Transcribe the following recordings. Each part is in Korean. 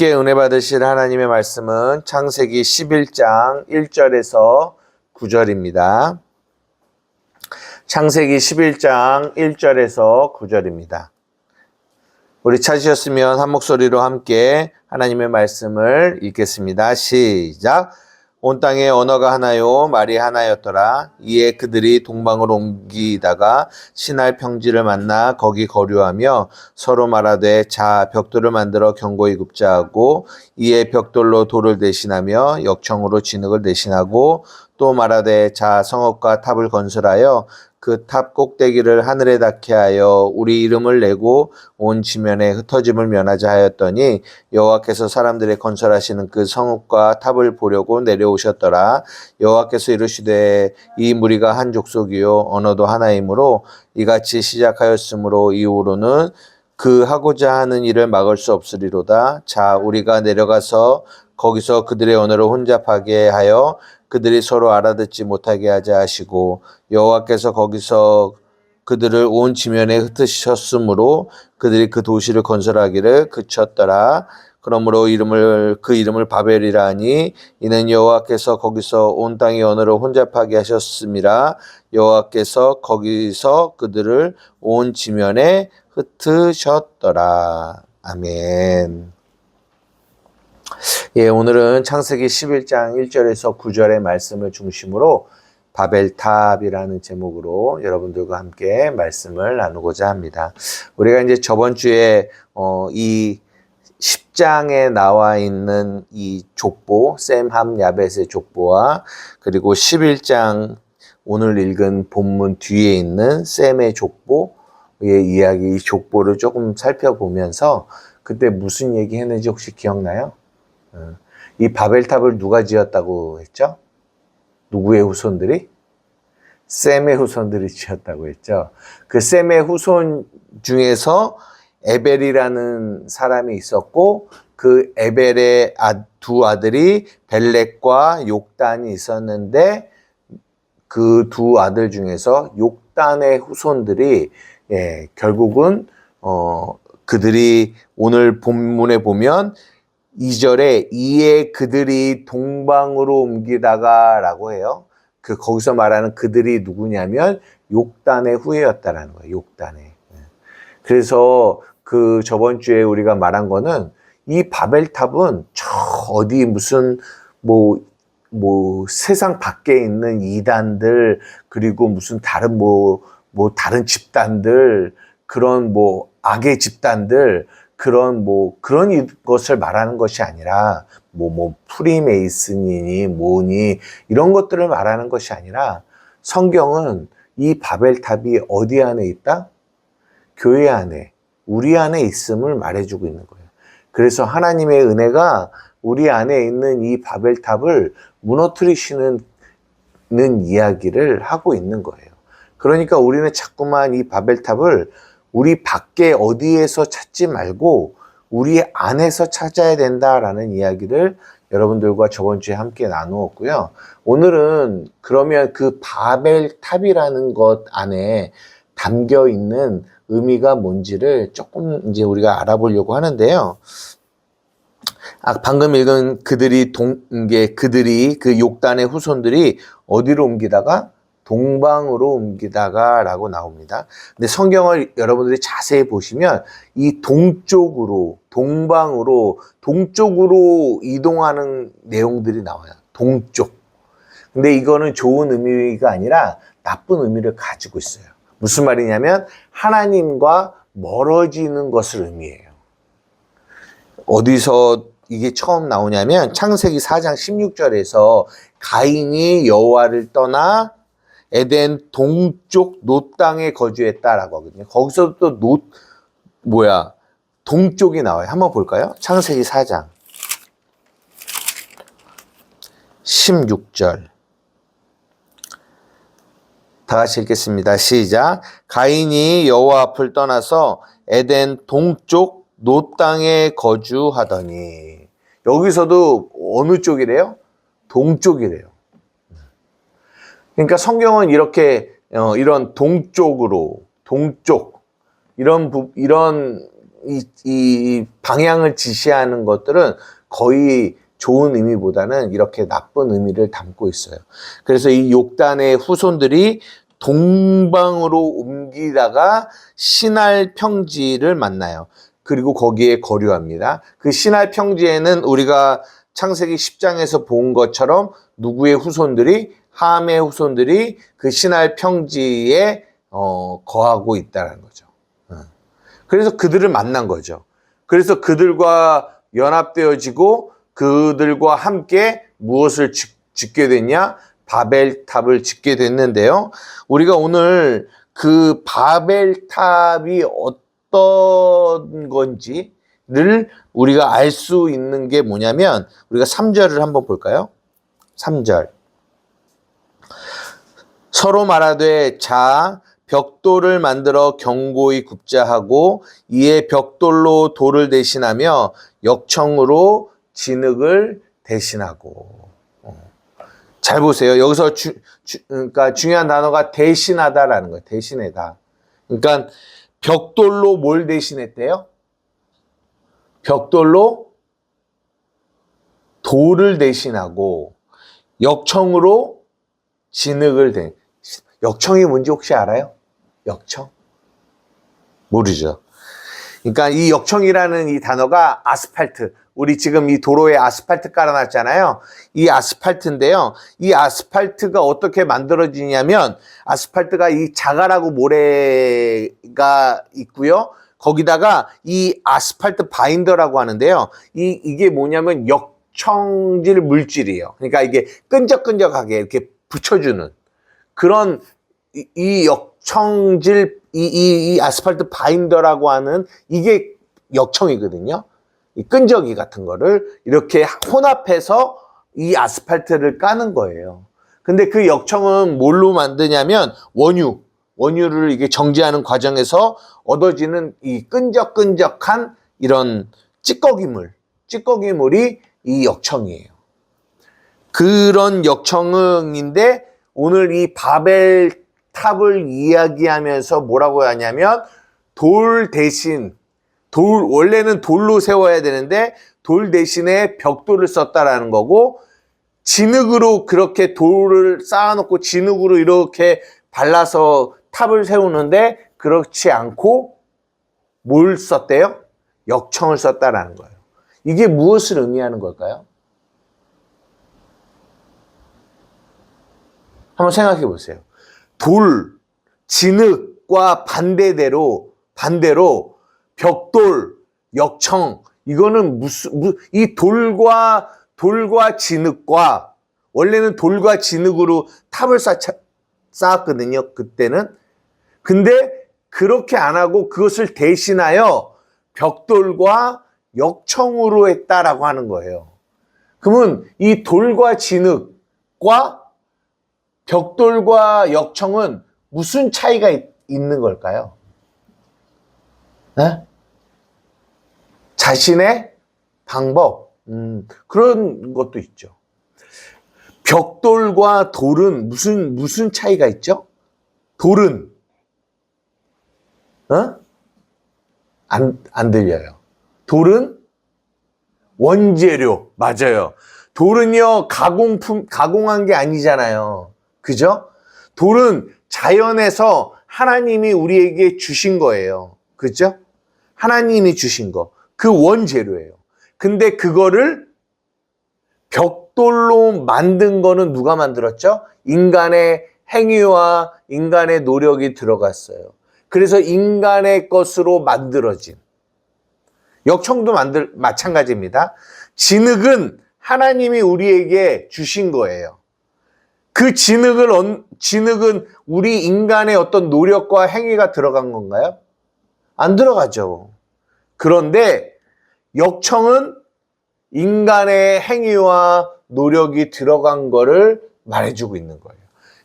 함께 은혜 받으실 하나님의 말씀은 창세기 11장 1절에서 9절입니다. 창세기 11장 1절에서 9절입니다. 우리 찾으셨으면 한 목소리로 함께 하나님의 말씀을 읽겠습니다. 시작. 온 땅에 언어가 하나요 말이 하나였더라. 이에 그들이 동방으로 옮기다가 신할 평지를 만나 거기 거류하며 서로 말하되 자 벽돌을 만들어 견고히 굽자 하고 이에 벽돌로 돌을 대신하며 역청으로 진흙을 대신하고 또 말하되 자 성읍과 탑을 건설하여 그 탑 꼭대기를 하늘에 닿게 하여 우리 이름을 내고 온 지면에 흩어짐을 면하자 하였더니 여호와께서 사람들의 건설하시는 그 성읍과 탑을 보려고 내려오셨더라. 여호와께서 이르시되 이 무리가 한 족속이요 언어도 하나이므로 이같이 시작하였으므로 이후로는 그 하고자 하는 일을 막을 수 없으리로다. 자 우리가 내려가서 거기서 그들의 언어를 혼잡하게 하여 그들이 서로 알아듣지 못하게 하자 하시고 여호와께서 거기서 그들을 온 지면에 흩으셨으므로 그들이 그 도시를 건설하기를 그쳤더라. 그러므로 그 이름을 바벨이라 하니 이는 여호와께서 거기서 온 땅의 언어를 혼잡하게 하셨음이라. 여호와께서 거기서 그들을 온 지면에 흩으셨더라. 아멘. 예, 오늘은 창세기 11장 1절에서 9절의 말씀을 중심으로 바벨탑이라는 제목으로 여러분들과 함께 말씀을 나누고자 합니다. 우리가 이제 저번 주에 이 10장에 나와 있는 이 족보, 셈함 야벳의 족보와 그리고 11장 오늘 읽은 본문 뒤에 있는 셈의 족보의 이야기, 이 족보를 조금 살펴보면서 그때 무슨 얘기 했는지 혹시 기억나요? 이 바벨탑을 누가 지었다고 했죠? 누구의 후손들이? 셈의 후손들이 지었다고 했죠. 그 셈의 후손 중에서 에벨이라는 사람이 있었고 그 에벨의 두 아들이 벨렉과 욕단이 있었는데 그 두 아들 중에서 욕단의 후손들이 결국은 그들이 오늘 본문에 보면 2절에 이에 그들이 동방으로 옮기다가 라고 해요. 거기서 말하는 그들이 누구냐면 욕단의 후예였다라는 거예요. 욕단의. 그래서 저번 주에 우리가 말한 거는 이 바벨탑은 어디 무슨 세상 밖에 있는 이단들 그리고 무슨 다른 다른 집단들 그런 악의 집단들 그런 것을 말하는 것이 아니라 프리메이슨이니 뭐니 이런 것들을 말하는 것이 아니라 성경은 이 바벨탑이 어디 안에 있다? 교회 안에, 우리 안에 있음을 말해주고 있는 거예요. 그래서 하나님의 은혜가 우리 안에 있는 이 바벨탑을 무너뜨리시는 이야기를 하고 있는 거예요. 그러니까 우리는 자꾸만 이 바벨탑을 우리 밖에 어디에서 찾지 말고 우리 안에서 찾아야 된다라는 이야기를 여러분들과 저번 주에 함께 나누었고요. 오늘은 그러면 그 바벨탑이라는 것 안에 담겨 있는 의미가 뭔지를 조금 이제 우리가 알아보려고 하는데요. 방금 읽은 그들이 그 욕단의 후손들이 어디로 옮기다가? 동방으로 옮기다가 라고 나옵니다. 근데 성경을 여러분들이 자세히 보시면 이 동쪽으로 이동하는 내용들이 나와요. 동쪽. 근데 이거는 좋은 의미가 아니라 나쁜 의미를 가지고 있어요. 무슨 말이냐면 하나님과 멀어지는 것을 의미해요. 어디서 이게 처음 나오냐면 창세기 4장 16절에서 가인이 여호와를 떠나 에덴 동쪽 놋 땅에 거주했다라고 하거든요. 거기서 또 동쪽이 나와요. 한번 볼까요? 창세기 4장 16절. 다 같이 읽겠습니다. 시작. 가인이 여호와 앞을 떠나서 에덴 동쪽 놋 땅에 거주하더니. 여기서도 어느 쪽이래요? 동쪽이래요. 그러니까 성경은 이렇게 이런 동쪽 이런 이 방향을 지시하는 것들은 거의 좋은 의미보다는 이렇게 나쁜 의미를 담고 있어요. 그래서 이 욕단의 후손들이 동방으로 옮기다가 신할 평지를 만나요. 그리고 거기에 거류합니다. 그 신할 평지에는 우리가 창세기 10장에서 본 것처럼 누구의 후손들이, 함의 후손들이 그 신할 평지에 거하고 있다는 거죠. 그래서 그들을 만난 거죠. 그래서 그들과 연합되어지고 그들과 함께 무엇을 짓게 됐냐? 바벨탑을 짓게 됐는데요. 우리가 오늘 그 바벨탑이 어떤 건지를 우리가 알 수 있는 게 뭐냐면 우리가 3절을 한번 볼까요? 3절. 서로 말하되 자 벽돌을 만들어 견고히 굽자 하고 이에 벽돌로 돌을 대신하며 역청으로 진흙을 대신하고. 잘 보세요. 여기서 그러니까 중요한 단어가 대신하다라는 거예요. 대신하다. 그러니까 벽돌로 뭘 대신했대요? 벽돌로 돌을 대신하고 역청으로 진흙을 역청이 뭔지 혹시 알아요? 역청? 모르죠. 그러니까 이 역청이라는 이 단어가 아스팔트, 우리 지금 이 도로에 아스팔트 깔아놨잖아요. 이 아스팔트인데요. 이 아스팔트가 어떻게 만들어지냐면 아스팔트가 이 자갈하고 모래가 있고요. 거기다가 이 아스팔트 바인더라고 하는데요. 이게 뭐냐면 역청질 물질이에요. 그러니까 이게 끈적끈적하게 이렇게 붙여주는 그런 이 역청질 이 아스팔트 바인더라고 하는 이게 역청이거든요. 이 끈적이 같은 거를 이렇게 혼합해서 이 아스팔트를 까는 거예요. 근데 그 역청은 뭘로 만드냐면 원유를 이게 정제하는 과정에서 얻어지는 이 끈적끈적한 이런 찌꺼기물이 이 역청이에요. 그런 역청인데 오늘 이 바벨탑을 이야기하면서 뭐라고 하냐면 원래는 돌로 세워야 되는데 돌 대신에 벽돌을 썼다라는 거고 진흙으로 그렇게 돌을 쌓아놓고 진흙으로 이렇게 발라서 탑을 세우는데 그렇지 않고 뭘 썼대요? 역청을 썼다라는 거예요. 이게 무엇을 의미하는 걸까요? 한번 생각해 보세요. 진흙과 반대로 벽돌, 역청, 이거는 이 돌과 진흙과, 원래는 돌과 진흙으로 탑을 쌓았거든요, 그때는. 근데 그렇게 안 하고 그것을 대신하여 벽돌과 역청으로 했다라고 하는 거예요. 그러면 이 돌과 진흙과 벽돌과 역청은 무슨 차이가 있는 걸까요? 네? 자신의 방법, 그런 것도 있죠. 벽돌과 돌은 무슨 차이가 있죠? 돌은 안 들려요. 돌은 원재료, 맞아요. 돌은요 가공한 게 아니잖아요. 그죠? 돌은 자연에서 하나님이 우리에게 주신 거예요. 그죠? 하나님이 주신 거. 그 원재료예요. 근데 그거를 벽돌로 만든 거는 누가 만들었죠? 인간의 행위와 인간의 노력이 들어갔어요. 그래서 인간의 것으로 만들어진. 역청도 마찬가지입니다. 진흙은 하나님이 우리에게 주신 거예요. 그 진흙은 우리 인간의 어떤 노력과 행위가 들어간 건가요? 안 들어가죠. 그런데 역청은 인간의 행위와 노력이 들어간 거를 말해주고 있는 거예요.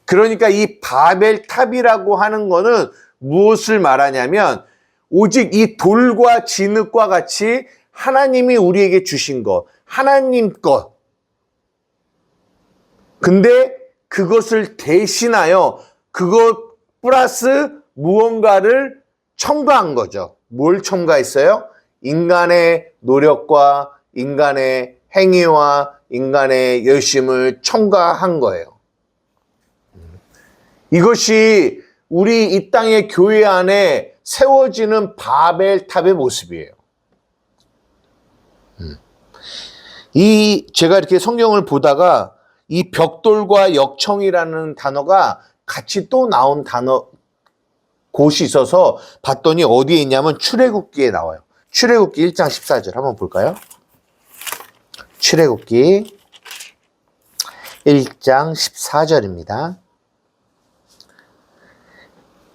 그러니까 이 바벨탑이라고 하는 거는 무엇을 말하냐면 오직 이 돌과 진흙과 같이 하나님이 우리에게 주신 것, 하나님 것. 근데 그것을 대신하여 그것 플러스 무언가를 첨가한 거죠. 뭘 첨가했어요? 인간의 노력과 인간의 행위와 인간의 열심을 첨가한 거예요. 이것이 우리 이 땅의 교회 안에 세워지는 바벨탑의 모습이에요. 제가 이렇게 성경을 보다가 이 벽돌과 역청이라는 단어가 같이 또 나온 곳이 있어서 봤더니 어디에 있냐면 출애굽기에 나와요. 출애굽기 1장 14절 한번 볼까요? 출애굽기 1장 14절입니다.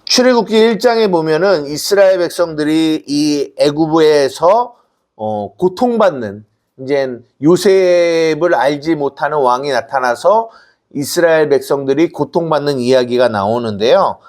출애굽기 1장에 보면은 이스라엘 백성들이 이 애굽에서 고통받는, 이제 요셉을 알지 못하는 왕이 나타나서 이스라엘 백성들이 고통받는 이야기가 나오는데요.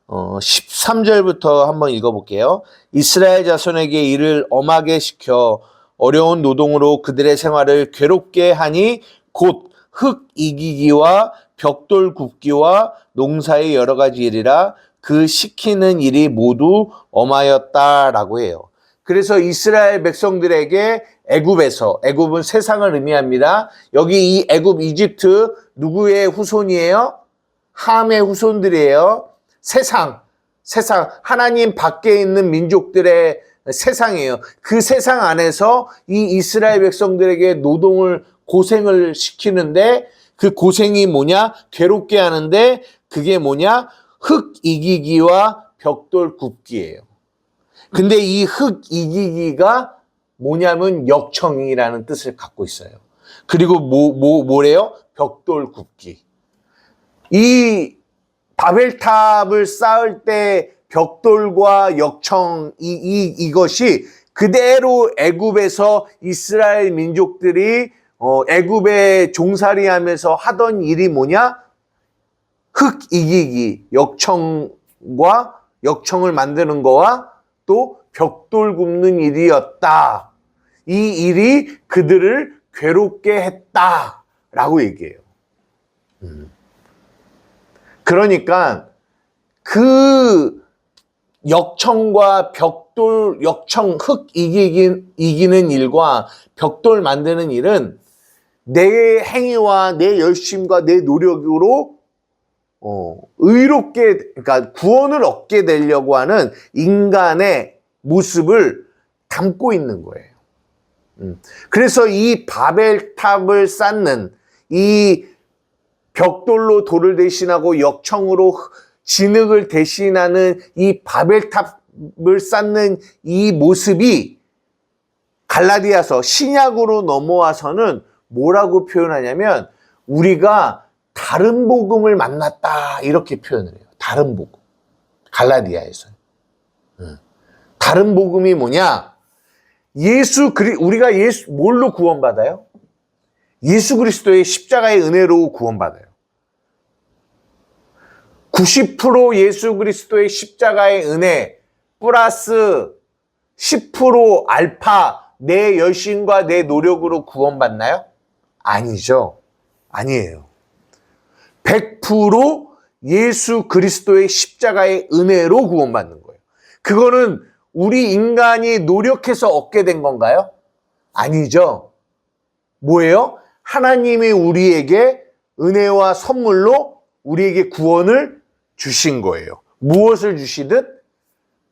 13절부터 한번 읽어볼게요. 이스라엘 자손에게 이를 엄하게 시켜 어려운 노동으로 그들의 생활을 괴롭게 하니 곧 흙 이기기와 벽돌 굽기와 농사의 여러 가지 일이라 그 시키는 일이 모두 엄하였다라고 해요. 그래서 이스라엘 백성들에게 애굽은 세상을 의미합니다. 여기 이 애굽 이집트 누구의 후손이에요? 함의 후손들이에요. 세상 하나님 밖에 있는 민족들의 세상이에요. 그 세상 안에서 이 이스라엘 백성들에게 고생을 시키는데 그 고생이 뭐냐? 괴롭게 하는데 그게 뭐냐? 흙 이기기와 벽돌 굽기예요. 근데 이 흙 이기기가 뭐냐면 역청이라는 뜻을 갖고 있어요. 그리고 뭐래요? 벽돌 굽기. 이 바벨탑을 쌓을 때 벽돌과 역청 이것이 그대로 애굽에서 이스라엘 민족들이 애굽에 종살이하면서 하던 일이 뭐냐? 흙 이기기, 역청을 만드는 거와 또 벽돌 굽는 일이었다. 이 일이 그들을 괴롭게 했다라고 얘기해요. 그러니까 그 역청과 흙 이기는 일과 벽돌 만드는 일은 내 행위와 내 열심과 내 노력으로 그러니까 구원을 얻게 되려고 하는 인간의 모습을 담고 있는 거예요. 그래서 이 바벨탑을 쌓는, 이 벽돌로 돌을 대신하고 역청으로 진흙을 대신하는 이 바벨탑을 쌓는 이 모습이 갈라디아서 신약으로 넘어와서는 뭐라고 표현하냐면 우리가 다른 복음을 만났다 이렇게 표현을 해요. 다른 복음. 갈라디아에서. 다른 복음이 뭐냐? 우리가 뭘로 구원받아요? 예수 그리스도의 십자가의 은혜로 구원받아요. 90% 예수 그리스도의 십자가의 은혜 플러스 10% 알파 내 열심과 내 노력으로 구원받나요? 아니죠. 아니에요. 100% 예수 그리스도의 십자가의 은혜로 구원받는 거예요. 그거는 우리 인간이 노력해서 얻게 된 건가요? 아니죠. 뭐예요? 하나님이 우리에게 은혜와 선물로 우리에게 구원을 주신 거예요. 무엇을 주시듯?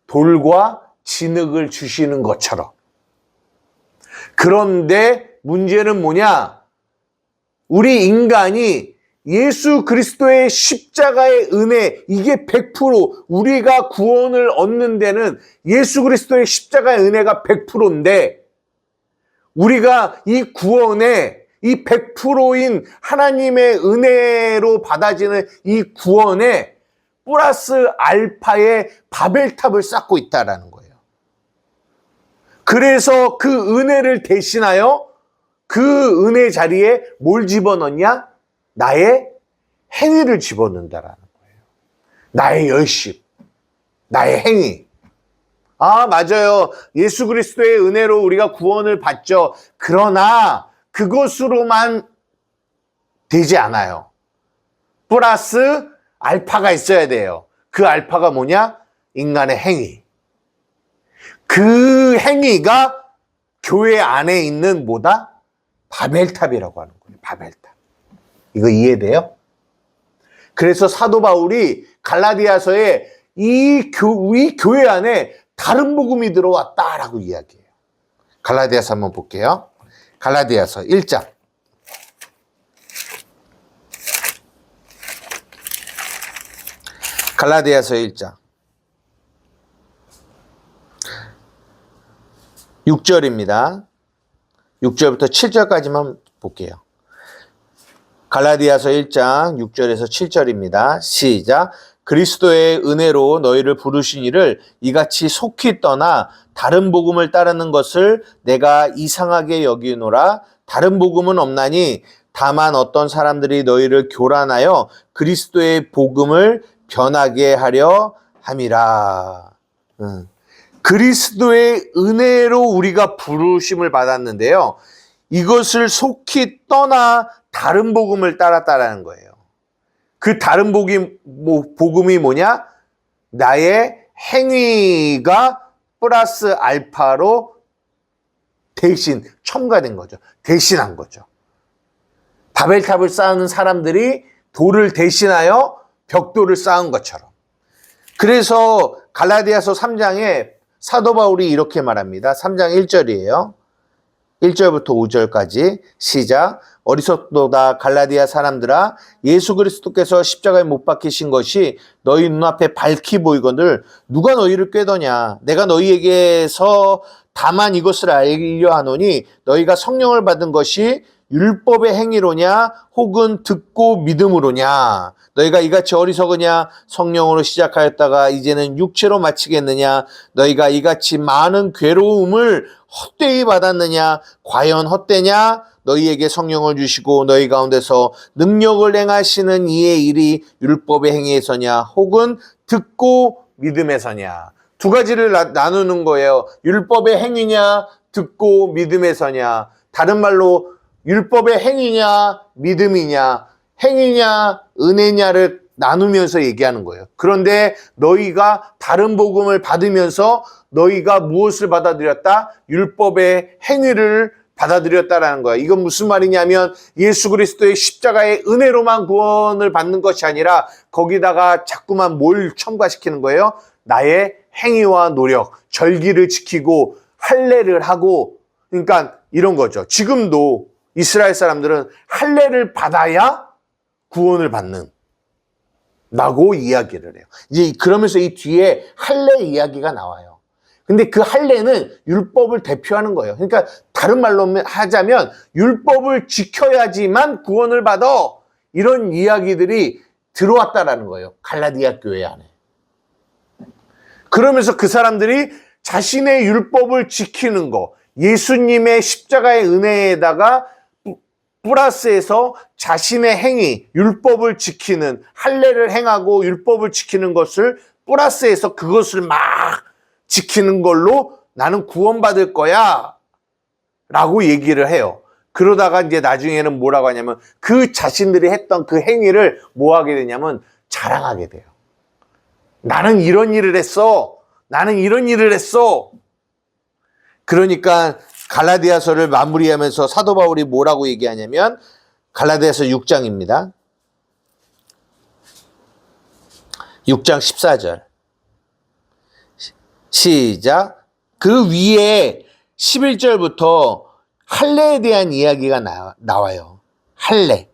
돌과 진흙을 주시는 것처럼. 그런데 문제는 뭐냐? 우리 인간이 예수 그리스도의 십자가의 은혜, 이게 100% 우리가 구원을 얻는 데는 예수 그리스도의 십자가의 은혜가 100%인데 우리가 이 구원에 이 100%인 하나님의 은혜로 받아지는 이 구원에 플러스 알파의 바벨탑을 쌓고 있다라는 거예요. 그래서 그 은혜를 대신하여 그 은혜 자리에 뭘 집어넣냐? 나의 행위를 집어넣는다라는 거예요. 나의 열심, 나의 행위. 아, 맞아요. 예수 그리스도의 은혜로 우리가 구원을 받죠. 그러나 그것으로만 되지 않아요. 플러스 알파가 있어야 돼요. 그 알파가 뭐냐? 인간의 행위. 그 행위가 교회 안에 있는 뭐다? 바벨탑이라고 하는 거예요. 바벨탑. 이거 이해돼요? 그래서 사도 바울이 갈라디아서에 이 교회 안에 다른 복음이 들어왔다라고 이야기해요. 갈라디아서 한번 볼게요. 갈라디아서 1장. 갈라디아서 1장. 6절입니다. 6절부터 7절까지만 볼게요. 갈라디아서 1장 6절에서 7절입니다. 시작. 그리스도의 은혜로 너희를 부르신 이를 이같이 속히 떠나 다른 복음을 따르는 것을 내가 이상하게 여기노라. 다른 복음은 없나니 다만 어떤 사람들이 너희를 교란하여 그리스도의 복음을 변하게 하려 함이라. 그리스도의 은혜로 우리가 부르심을 받았는데요. 이것을 속히 떠나 다른 복음을 따랐다라는 거예요. 그 다른 복음이 뭐냐? 나의 행위가 플러스 알파로 대신 첨가된 거죠. 대신한 거죠. 바벨탑을 쌓는 사람들이 돌을 대신하여 벽돌을 쌓은 것처럼. 그래서 갈라디아서 3장에 사도 바울이 이렇게 말합니다. 3장 1절이에요. 1절부터 5절까지 시작. 어리석도다 갈라디아 사람들아, 예수 그리스도께서 십자가에 못 박히신 것이 너희 눈앞에 밝히 보이거늘 누가 너희를 꾀더냐. 내가 너희에게서 다만 이것을 알려 하노니 너희가 성령을 받은 것이 율법의 행위로냐 혹은 듣고 믿음으로냐. 너희가 이같이 어리석으냐. 성령으로 시작하였다가 이제는 육체로 마치겠느냐. 너희가 이같이 많은 괴로움을 헛되이 받았느냐. 과연 헛되냐. 너희에게 성령을 주시고 너희 가운데서 능력을 행하시는 이의 일이 율법의 행위에서냐 혹은 듣고 믿음에서냐. 두 가지를 나누는 거예요. 율법의 행위냐 듣고 믿음에서냐. 다른 말로 율법의 행위냐 믿음이냐, 행위냐 은혜냐를 나누면서 얘기하는 거예요. 그런데 너희가 다른 복음을 받으면서 너희가 무엇을 받아들였다? 율법의 행위를 받아들였다라는 거야. 이건 무슨 말이냐면 예수 그리스도의 십자가의 은혜로만 구원을 받는 것이 아니라 거기다가 자꾸만 뭘 첨가시키는 거예요? 나의 행위와 노력, 절기를 지키고 할례를 하고, 그러니까 이런 거죠. 지금도 이스라엘 사람들은 할례를 받아야 구원을 받는 라고 이야기를 해요. 이제 그러면서 이 뒤에 할례 이야기가 나와요. 근데 그 할례는 율법을 대표하는 거예요. 그러니까 다른 말로 하자면 율법을 지켜야지만 구원을 받아, 이런 이야기들이 들어왔다라는 거예요. 갈라디아 교회 안에. 그러면서 그 사람들이 자신의 율법을 지키는 거, 예수님의 십자가의 은혜에다가 플러스해서 자신의 행위, 율법을 지키는, 할례를 행하고 율법을 지키는 것을 플러스해서 그것을 막 지키는 걸로 나는 구원받을 거야 라고 얘기를 해요. 그러다가 이제 나중에는 뭐라고 하냐면 그 자신들이 했던 그 행위를 뭐 하게 되냐면 자랑하게 돼요. 나는 이런 일을 했어. 나는 이런 일을 했어. 그러니까 갈라디아서를 마무리하면서 사도 바울이 뭐라고 얘기하냐면 갈라디아서 6장입니다. 6장 14절. 시작. 그 위에 11절부터 할례에 대한 이야기가 나와요. 할례.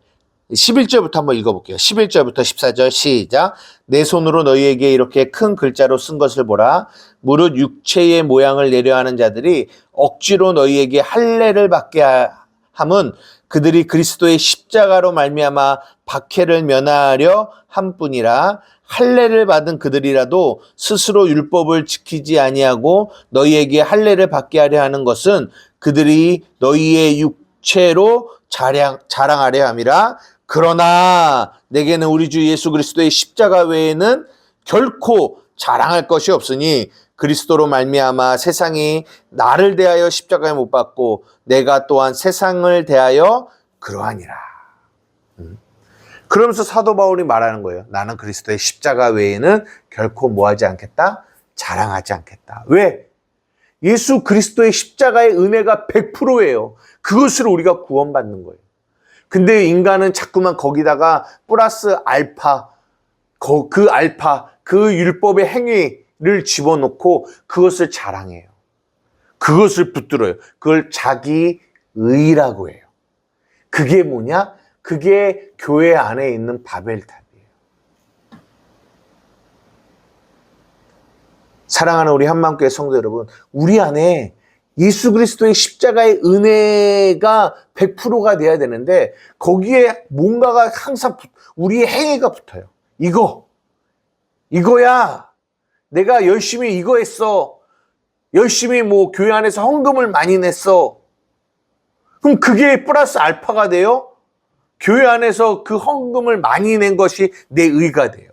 11절부터 한번 읽어볼게요. 11절부터 14절 시작. 내 손으로 너희에게 이렇게 큰 글자로 쓴 것을 보라. 무릇 육체의 모양을 내려하는 자들이 억지로 너희에게 할례를 받게 함은 그들이 그리스도의 십자가로 말미암아 박해를 면하려 함뿐이라. 할례를 받은 그들이라도 스스로 율법을 지키지 아니하고 너희에게 할례를 받게 하려 하는 것은 그들이 너희의 육체로 자랑하려 함이라. 그러나 내게는 우리 주 예수 그리스도의 십자가 외에는 결코 자랑할 것이 없으니 그리스도로 말미암아 세상이 나를 대하여 십자가에 못 박고 내가 또한 세상을 대하여 그러하니라. 그러면서 사도 바울이 말하는 거예요. 나는 그리스도의 십자가 외에는 결코 뭐하지 않겠다? 자랑하지 않겠다. 왜? 예수 그리스도의 십자가의 은혜가 100%예요. 그것으로 우리가 구원받는 거예요. 근데 인간은 자꾸만 거기다가 플러스 알파, 그 율법의 행위를 집어넣고 그것을 자랑해요. 그것을 붙들어요. 그걸 자기 의라고 해요. 그게 뭐냐? 그게 교회 안에 있는 바벨탑이에요. 사랑하는 우리 한마음교회 성도 여러분, 우리 안에 예수 그리스도의 십자가의 은혜가 100%가 돼야 되는데 거기에 뭔가가 항상 우리의 행위가 붙어요. 이거야. 내가 열심히 이거 했어. 열심히 뭐 교회 안에서 헌금을 많이 냈어. 그럼 그게 플러스 알파가 돼요? 교회 안에서 그 헌금을 많이 낸 것이 내 의가 돼요.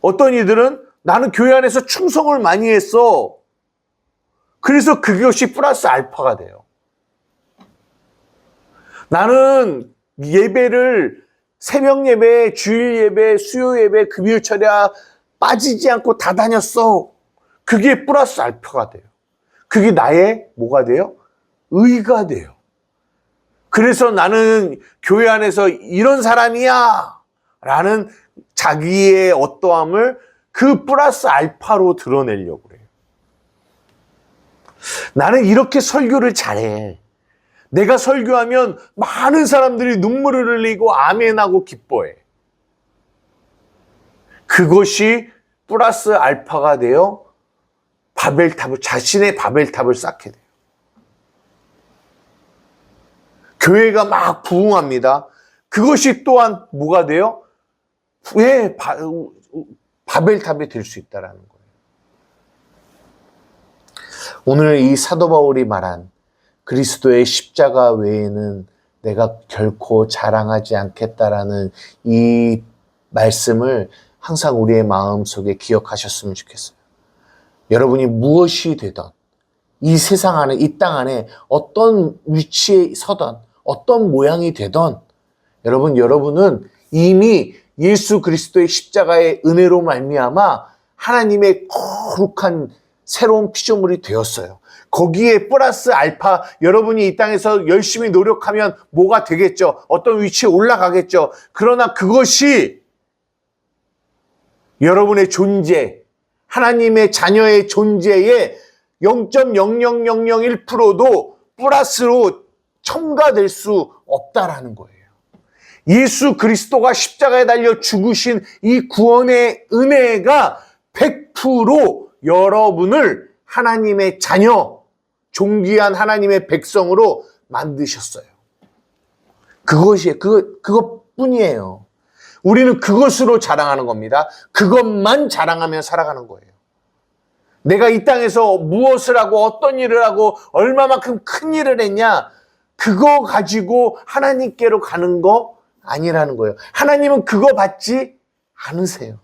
어떤 이들은 나는 교회 안에서 충성을 많이 했어. 그래서 그것이 플러스 알파가 돼요. 나는 예배를 새벽 예배, 주일 예배, 수요 예배, 금요일 철야 빠지지 않고 다 다녔어. 그게 플러스 알파가 돼요. 그게 나의 뭐가 돼요? 의가 돼요. 그래서 나는 교회 안에서 이런 사람이야 라는 자기의 어떠함을 그 플러스 알파로 드러내려고 그래요. 나는 이렇게 설교를 잘해. 내가 설교하면 많은 사람들이 눈물을 흘리고 아멘하고 기뻐해. 그것이 플러스 알파가 되어 자신의 바벨탑을 쌓게 돼요. 교회가 막 부흥합니다. 그것이 또한 뭐가 돼요? 왜 바벨탑이 될 수 있다라는 거예요. 오늘 이 사도 바울이 말한 그리스도의 십자가 외에는 내가 결코 자랑하지 않겠다라는 이 말씀을 항상 우리의 마음속에 기억하셨으면 좋겠어요. 여러분이 무엇이 되든 이 세상 안에, 이 땅 안에 어떤 위치에 서든 어떤 모양이 되든 여러분은 이미 예수 그리스도의 십자가의 은혜로 말미암아 하나님의 거룩한 새로운 피조물이 되었어요. 거기에 플러스 알파, 여러분이 이 땅에서 열심히 노력하면 뭐가 되겠죠? 어떤 위치에 올라가겠죠? 그러나 그것이 여러분의 존재, 하나님의 자녀의 존재의 0.00001%도 플러스로 첨가될 수 없다라는 거예요. 예수 그리스도가 십자가에 달려 죽으신 이 구원의 은혜가 100% 여러분을 하나님의 자녀, 존귀한 하나님의 백성으로 만드셨어요. 그것뿐이에요. 우리는 그것으로 자랑하는 겁니다. 그것만 자랑하며 살아가는 거예요. 내가 이 땅에서 무엇을 하고 어떤 일을 하고 얼마만큼 큰 일을 했냐, 그거 가지고 하나님께로 가는 거 아니라는 거예요. 하나님은 그거 받지 않으세요.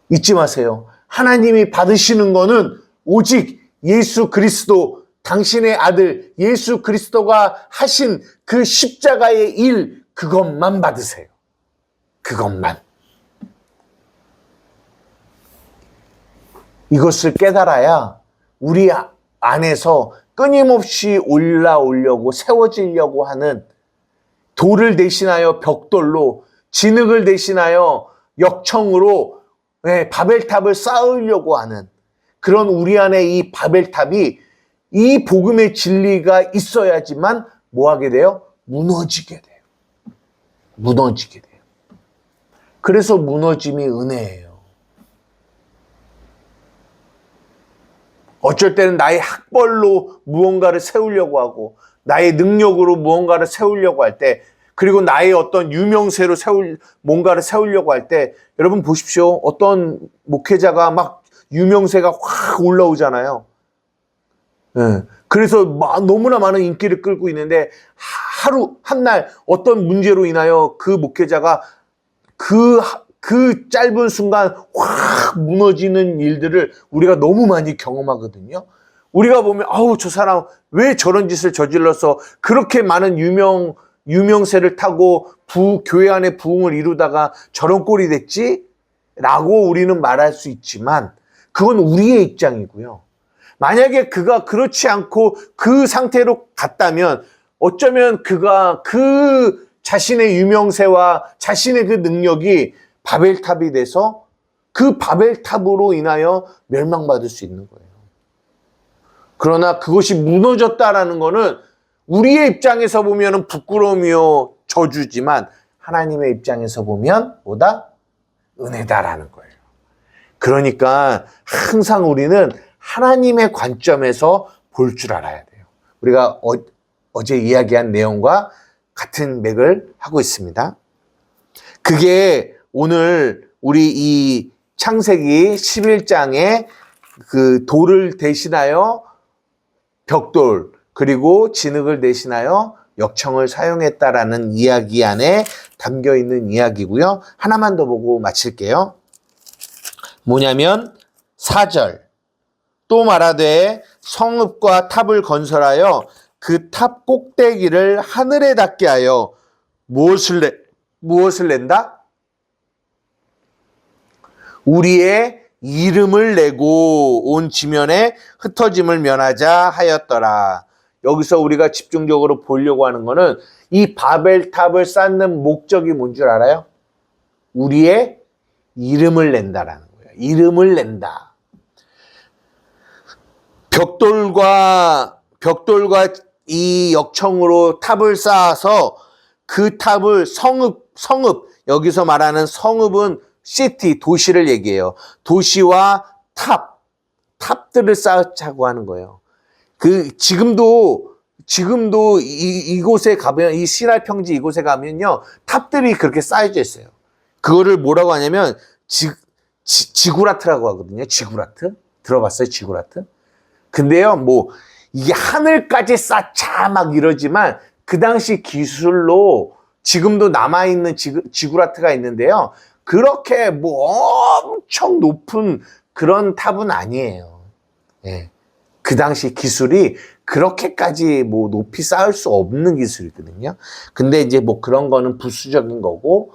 잊지 마세요. 하나님이 받으시는 거는 오직 예수 그리스도, 당신의 아들 예수 그리스도가 하신 그 십자가의 일, 그것만 받으세요. 그것만. 이것을 깨달아야 우리 안에서 끊임없이 올라오려고 세워지려고 하는, 돌을 대신하여 벽돌로, 진흙을 대신하여 역청으로 바벨탑을 쌓으려고 하는 그런 우리 안에 이 바벨탑이, 이 복음의 진리가 있어야지만 뭐 하게 돼요? 무너지게 돼요. 무너지게 돼요. 그래서 무너짐이 은혜예요. 어쩔 때는 나의 학벌로 무언가를 세우려고 하고, 나의 능력으로 무언가를 세우려고 할 때, 그리고 나의 어떤 유명세로 뭔가를 세우려고 할 때, 여러분 보십시오. 어떤 목회자가 막 유명세가 확 올라오잖아요. 그래서 너무나 많은 인기를 끌고 있는데, 한날 어떤 문제로 인하여 그 목회자가 그 짧은 순간 확 무너지는 일들을 우리가 너무 많이 경험하거든요. 우리가 보면 저 사람 왜 저런 짓을 저질러서 그렇게 많은 유명세를 타고 교회 안에 부흥을 이루다가 저런 꼴이 됐지? 라고 우리는 말할 수 있지만, 그건 우리의 입장이고요. 만약에 그가 그렇지 않고 그 상태로 갔다면 어쩌면 그가 그 자신의 유명세와 자신의 그 능력이 바벨탑이 돼서 그 바벨탑으로 인하여 멸망받을 수 있는 거예요. 그러나 그것이 무너졌다라는 것은 우리의 입장에서 보면 부끄러움이요 저주지만 하나님의 입장에서 보면 뭐다? 은혜다라는 거예요. 그러니까 항상 우리는 하나님의 관점에서 볼 줄 알아야 돼요. 우리가 어제 이야기한 내용과 같은 맥을 하고 있습니다. 그게 오늘 우리 이 창세기 11장에 그 돌을 대신하여 벽돌 그리고 진흙을 대신하여 역청을 사용했다라는 이야기 안에 담겨 있는 이야기고요. 하나만 더 보고 마칠게요. 뭐냐면 4절 또 말하되 성읍과 탑을 건설하여 그 탑 꼭대기를 하늘에 닿게 하여 무엇을 낸다? 우리의 이름을 내고 온 지면에 흩어짐을 면하자 하였더라. 여기서 우리가 집중적으로 보려고 하는 거는 이 바벨탑을 쌓는 목적이 뭔 줄 알아요? 우리의 이름을 낸다라는 거예요. 이름을 낸다. 벽돌과 이 역청으로 탑을 쌓아서 그 탑을 성읍, 여기서 말하는 성읍은 시티, 도시를 얘기해요. 도시와 탑들을 쌓자고 하는 거예요. 지금도 이곳에 가면, 이 시날 평지 이곳에 가면요, 탑들이 그렇게 쌓여져 있어요. 그거를 뭐라고 하냐면, 지구라트라고 하거든요. 지구라트. 들어봤어요? 지구라트? 근데요, 이게 하늘까지 쌓자 막 이러지만, 그 당시 기술로 지금도 남아있는 지구라트가 있는데요. 그렇게 엄청 높은 그런 탑은 아니에요. 예. 그 당시 기술이 그렇게까지 높이 쌓을 수 없는 기술이거든요. 근데 이제 그런 거는 부수적인 거고,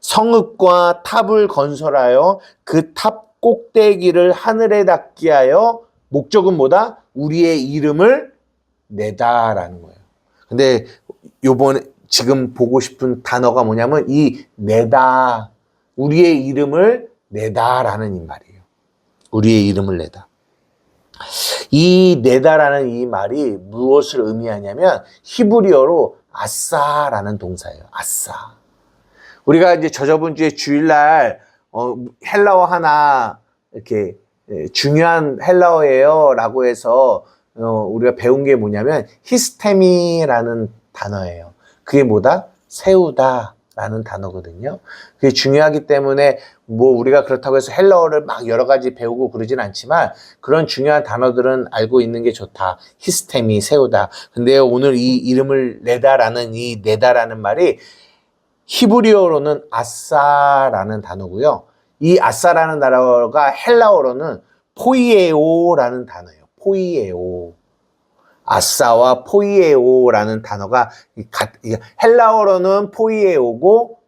성읍과 탑을 건설하여 그 탑 꼭대기를 하늘에 닿게 하여 목적은 뭐다? 우리의 이름을 내다라는 거예요. 근데 요번에 지금 보고 싶은 단어가 뭐냐면 이 내다, 우리의 이름을 내다라는 이 말이에요. 우리의 이름을 내다. 이 내다라는 이 말이 무엇을 의미하냐면 히브리어로 아싸라는 동사예요. 아싸. 우리가 이제 저번 주에 주일날 헬라어 하나 이렇게 중요한 헬라어예요 라고 해서 우리가 배운 게 뭐냐면 히스테미라는 단어예요. 그게 뭐다? 세우다 라는 단어거든요. 그게 중요하기 때문에 우리가 그렇다고 해서 헬라어를 막 여러 가지 배우고 그러진 않지만 그런 중요한 단어들은 알고 있는 게 좋다. 히스테미, 세우다. 근데 오늘 이 이름을 내다라는 이 내다라는 말이 히브리어로는 아싸라는 단어고요. 이 아싸라는 단어가 헬라어로는 포이에오라는 단어예요. 포이에오. 아싸와 포이에오라는 단어가 헬라어로는 포이에오고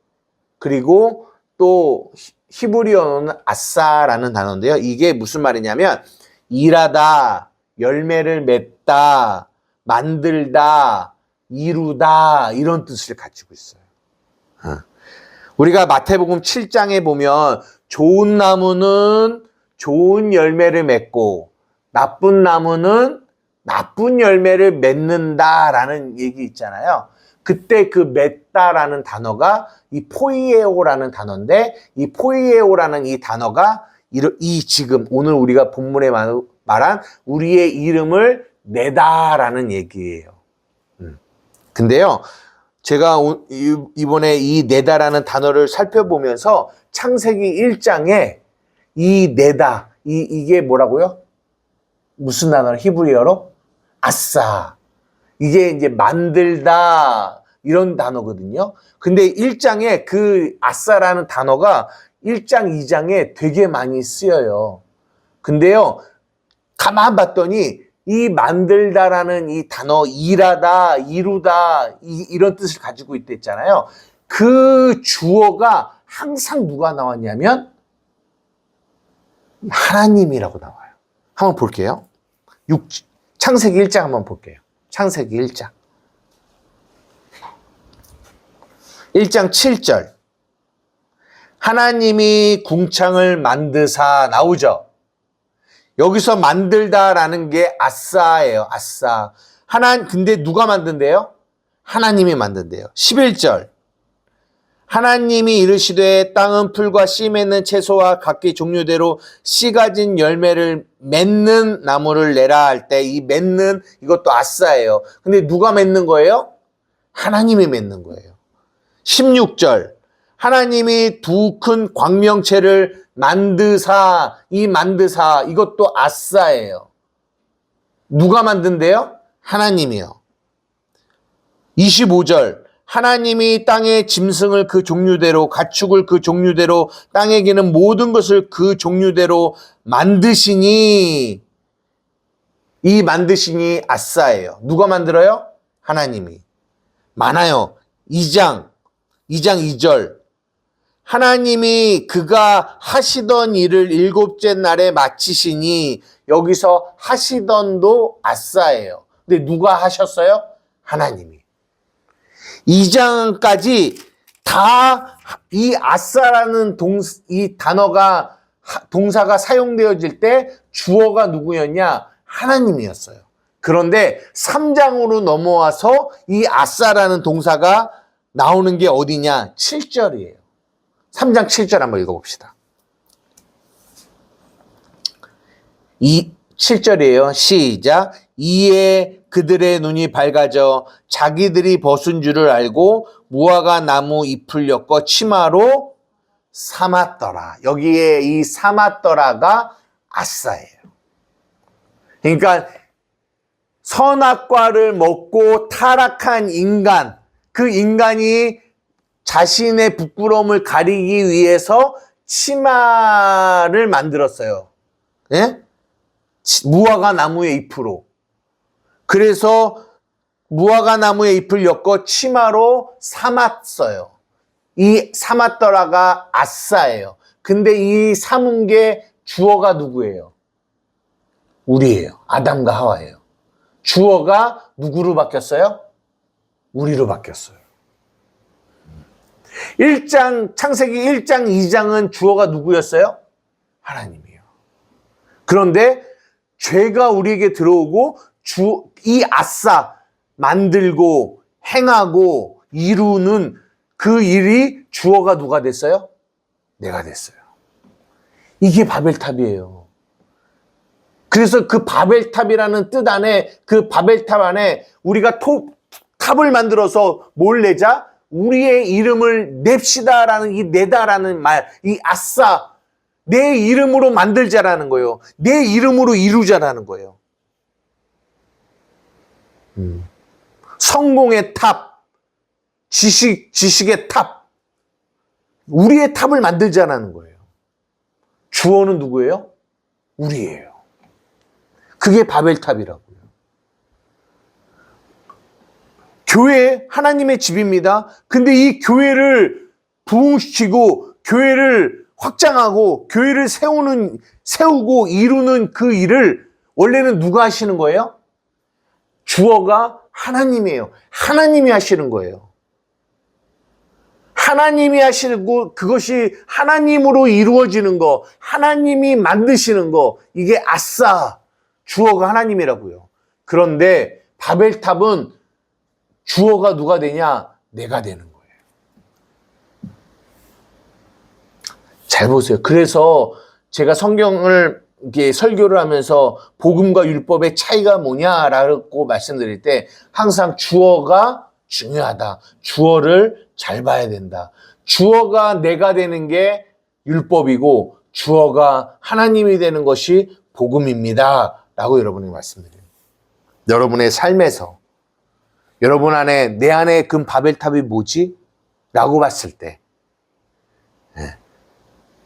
그리고 또 히브리어로는 아싸라는 단어인데요. 이게 무슨 말이냐면 일하다, 열매를 맺다, 만들다, 이루다 이런 뜻을 가지고 있어요. 우리가 마태복음 7장에 보면 좋은 나무는 좋은 열매를 맺고 나쁜 나무는 나쁜 열매를 맺는다라는 얘기 있잖아요. 그때 그 맺다라는 단어가 이 포이에오라는 단어인데 이 포이에오라는 이 단어가 지금 오늘 우리가 본문에 말한 우리의 이름을 내다라는 얘기예요. 근데요. 제가 이번에 이 내다라는 단어를 살펴보면서 창세기 1장에 이 내다, 이게 뭐라고요? 무슨 단어로? 히브리어로? 아싸. 이게 이제 만들다, 이런 단어거든요. 근데 1장에 그 아싸라는 단어가 1장, 2장에 되게 많이 쓰여요. 근데요, 가만 봤더니 이 만들다라는 이 단어, 일하다, 이루다, 이런 뜻을 가지고 있댔잖아요. 그 주어가 항상 누가 나왔냐면 하나님이라고 나와요. 한번 볼게요. 창세기 1장 한번 볼게요. 창세기 1장. 1장 7절. 하나님이 궁창을 만드사 나오죠. 여기서 만들다라는 게 아싸예요. 아싸. 근데 누가 만든대요? 하나님이 만든대요. 11절. 하나님이 이르시되 땅은 풀과 씨 맺는 채소와 각기 종류대로 씨 가진 열매를 맺는 나무를 내라 할 때 이 맺는 이것도 아싸예요. 근데 누가 맺는 거예요? 하나님이 맺는 거예요. 16절. 하나님이 두 큰 광명체를 만드사 이것도 아싸예요. 누가 만든대요? 하나님이요. 25절. 하나님이 땅의 짐승을 그 종류대로 가축을 그 종류대로 땅에 기는 모든 것을 그 종류대로 만드시니 이 만드시니 아싸예요. 누가 만들어요? 하나님이. 많아요. 2장 2절. 하나님이 그가 하시던 일을 일곱째 날에 마치시니 여기서 하시던도 아싸예요. 근데 누가 하셨어요? 하나님이. 2장까지 다 이 아싸라는 이 단어가 동사가 사용되어질 때 주어가 누구였냐? 하나님이었어요. 그런데 3장으로 넘어와서 이 아싸라는 동사가 나오는 게 어디냐? 7절이에요. 3장 7절 한번 읽어봅시다. 7절이에요. 시작. 이에 그들의 눈이 밝아져 자기들이 벗은 줄을 알고 무화과 나무 잎을 엮어 치마로 삼았더라. 여기에 이 삼았더라가 아싸예요. 그러니까 선악과를 먹고 타락한 인간, 그 인간이 자신의 부끄러움을 가리기 위해서 치마를 만들었어요. 예? 무화과 나무의 잎으로. 그래서 무화과 나무의 잎을 엮어 치마로 삼았어요. 이 삼았더라가 아싸예요. 근데 이 삼은 게 주어가 누구예요? 우리예요. 아담과 하와예요. 주어가 누구로 바뀌었어요? 우리로 바뀌었어요. 창세기 1장, 2장은 주어가 누구였어요? 하나님이요. 그런데 죄가 우리에게 들어오고 이 아싸 만들고 행하고 이루는 그 일이 주어가 누가 됐어요? 내가 됐어요. 이게 바벨탑이에요. 그래서 그 바벨탑이라는 뜻 안에 그 바벨탑 안에 우리가 탑을 만들어서 뭘 내자? 우리의 이름을 냅시다라는 이 내다라는 말, 이 아싸, 내 이름으로 만들자라는 거예요. 내 이름으로 이루자라는 거예요. 성공의 탑, 지식의 탑, 우리의 탑을 만들자라는 거예요. 주어는 누구예요? 우리예요. 그게 바벨탑이라고요. 교회 하나님의 집입니다. 근데 이 교회를 부흥시키고 교회를 확장하고 교회를 세우고 이루는 그 일을 원래는 누가 하시는 거예요? 주어가 하나님이에요. 하나님이 하시는 거예요. 하나님이 하시고 그것이 하나님으로 이루어지는 거, 하나님이 만드시는 거, 이게 아싸, 주어가 하나님이라고요. 그런데 바벨탑은 주어가 누가 되냐? 내가 되는 거예요. 잘 보세요. 그래서 제가 성경을 이렇게 설교를 하면서 복음과 율법의 차이가 뭐냐라고 말씀드릴 때 항상 주어가 중요하다. 주어를 잘 봐야 된다. 주어가 내가 되는 게 율법이고 주어가 하나님이 되는 것이 복음입니다. 라고 여러분이 말씀드려요. 여러분의 삶에서 여러분 안에 내 안에 그 바벨탑이 뭐지? 라고 봤을 때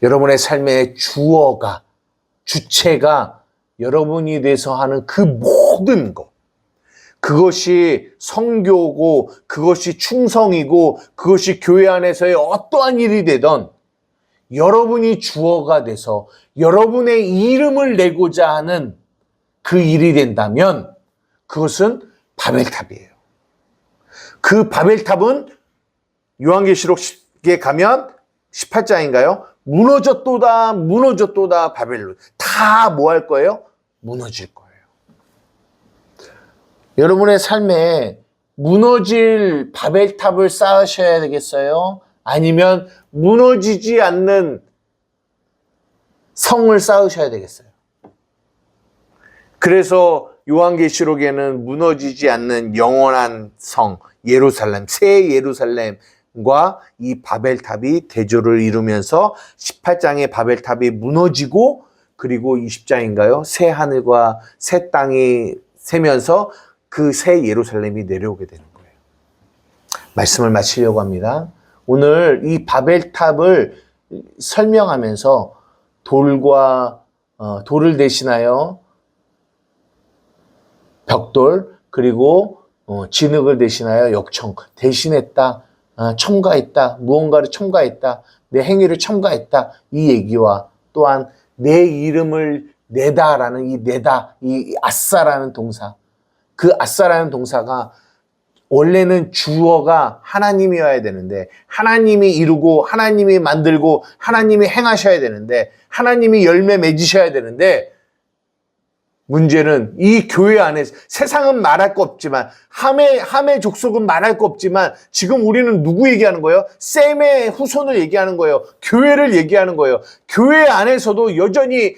여러분의 삶의 주어가 주체가 여러분이 돼서 하는 그 모든 것 그것이 성교고 그것이 충성이고 그것이 교회 안에서의 어떠한 일이 되던 여러분이 주어가 돼서 여러분의 이름을 내고자 하는 그 일이 된다면 그것은 바벨탑이에요. 그 바벨탑은 요한계시록에 가면 18장인가요? 무너졌도다 무너졌도다 바벨론. 다 뭐 할 거예요? 무너질 거예요. 여러분의 삶에 무너질 바벨탑을 쌓으셔야 되겠어요? 아니면 무너지지 않는 성을 쌓으셔야 되겠어요? 그래서 요한계시록에는 무너지지 않는 영원한 성 예루살렘, 새 예루살렘과 이 바벨탑이 대조를 이루면서 18장의 바벨탑이 무너지고 그리고 20장인가요? 새 하늘과 새 땅이 새면서 그 새 예루살렘이 내려오게 되는 거예요. 말씀을 마치려고 합니다. 오늘 이 바벨탑을 설명하면서 돌을 대신하여 벽돌 그리고 진흙을 대신하여 역청 대신했다, 첨가했다, 무언가를 첨가했다, 내 행위를 첨가했다 이 얘기와 또한 내 이름을 내다라는 이 아싸라는 동사, 그 아싸라는 동사가 원래는 주어가 하나님이어야 되는데 하나님이 이루고 하나님이 만들고 하나님이 행하셔야 되는데 하나님이 열매 맺으셔야 되는데 문제는 이 교회 안에 세상은 말할 거 없지만 함의 족속은 말할 거 없지만 지금 우리는 누구 얘기하는 거예요? 셈의 후손을 얘기하는 거예요. 교회를 얘기하는 거예요. 교회 안에서도 여전히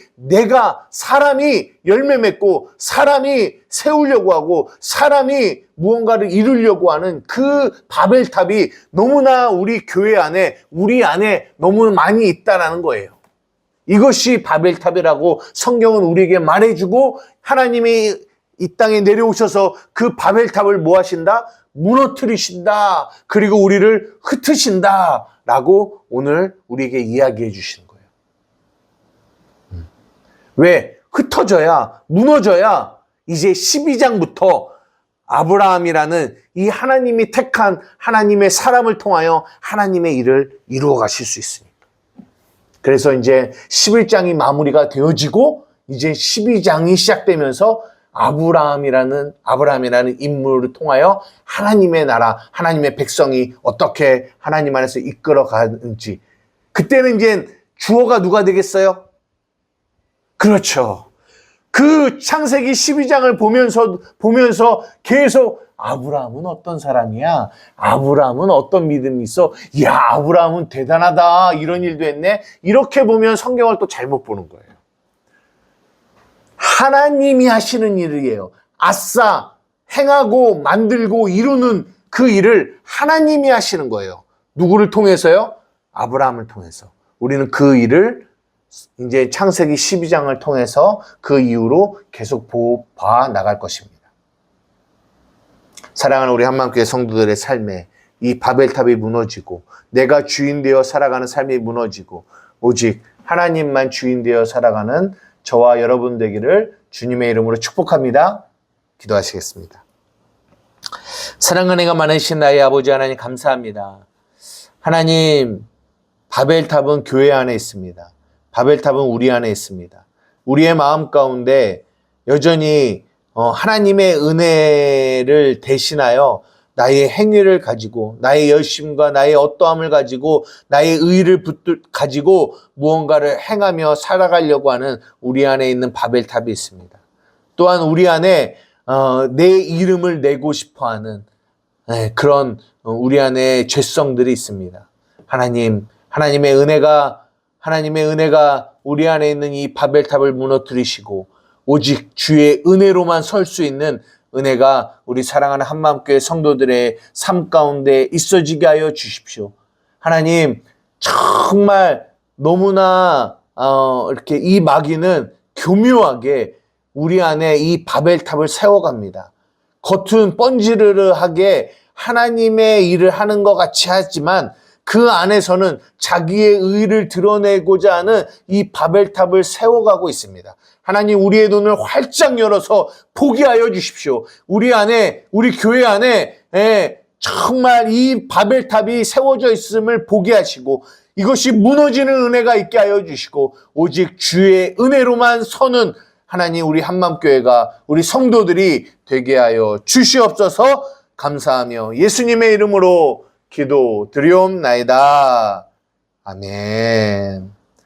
사람이 열매 맺고 사람이 세우려고 하고 사람이 무언가를 이루려고 하는 그 바벨탑이 너무나 우리 교회 안에 우리 안에 너무 많이 있다라는 거예요. 이것이 바벨탑이라고 성경은 우리에게 말해주고 하나님이 이 땅에 내려오셔서 그 바벨탑을 뭐 하신다? 무너뜨리신다. 그리고 우리를 흩으신다. 라고 오늘 우리에게 이야기해 주시는 거예요. 왜? 흩어져야, 무너져야 이제 12장부터 아브라함이라는 이 하나님이 택한 하나님의 사람을 통하여 하나님의 일을 이루어 가실 수 있습니다. 그래서 이제 11장이 마무리가 되어지고 이제 12장이 시작되면서 아브라함이라는 인물을 통하여 하나님의 나라, 하나님의 백성이 어떻게 하나님 안에서 이끌어 가는지. 그때는 이제 주어가 누가 되겠어요? 그렇죠. 그 창세기 12장을 보면서 계속 아브라함은 어떤 사람이야? 아브라함은 어떤 믿음이 있어? 야, 아브라함은 대단하다. 이런 일도 했네. 이렇게 보면 성경을 또 잘못 보는 거예요. 하나님이 하시는 일이에요. 아싸, 행하고 만들고 이루는 그 일을 하나님이 하시는 거예요. 누구를 통해서요? 아브라함을 통해서. 우리는 그 일을 이제 창세기 12장을 통해서 그 이후로 계속 봐 나갈 것입니다. 사랑하는 우리 한마음교회 성도들의 삶에 이 바벨탑이 무너지고 내가 주인 되어 살아가는 삶이 무너지고 오직 하나님만 주인 되어 살아가는 저와 여러분 되기를 주님의 이름으로 축복합니다. 기도하시겠습니다. 사랑 은혜가 많으신 나의 아버지 하나님 감사합니다. 하나님, 바벨탑은 교회 안에 있습니다. 바벨탑은 우리 안에 있습니다. 우리의 마음 가운데 여전히 하나님의 은혜를 대신하여 나의 행위를 가지고 나의 열심과 나의 어떠함을 가지고 나의 의의를 가지고 무언가를 행하며 살아가려고 하는 우리 안에 있는 바벨탑이 있습니다. 또한 우리 안에 내 이름을 내고 싶어하는 그런 우리 안에 죄성들이 있습니다. 하나님의 은혜가 우리 안에 있는 이 바벨탑을 무너뜨리시고 오직 주의 은혜로만 설 수 있는 은혜가 우리 사랑하는 한마음교회 성도들의 삶 가운데 있어지게 하여 주십시오. 하나님, 정말 너무나 이렇게 이 마귀는 교묘하게 우리 안에 이 바벨탑을 세워갑니다. 겉은 뻔지르르하게 하나님의 일을 하는 것 같이 하지만 그 안에서는 자기의 의를 드러내고자 하는 이 바벨탑을 세워가고 있습니다. 하나님, 우리의 눈을 활짝 열어서 보게 하여 주십시오. 우리 교회 안에 정말 이 바벨탑이 세워져 있음을 보게 하시고 이것이 무너지는 은혜가 있게 하여 주시고 오직 주의 은혜로만 서는 하나님 우리 한맘교회가 우리 성도들이 되게 하여 주시옵소서. 감사하며 예수님의 이름으로 기도드리옵나이다. 아멘.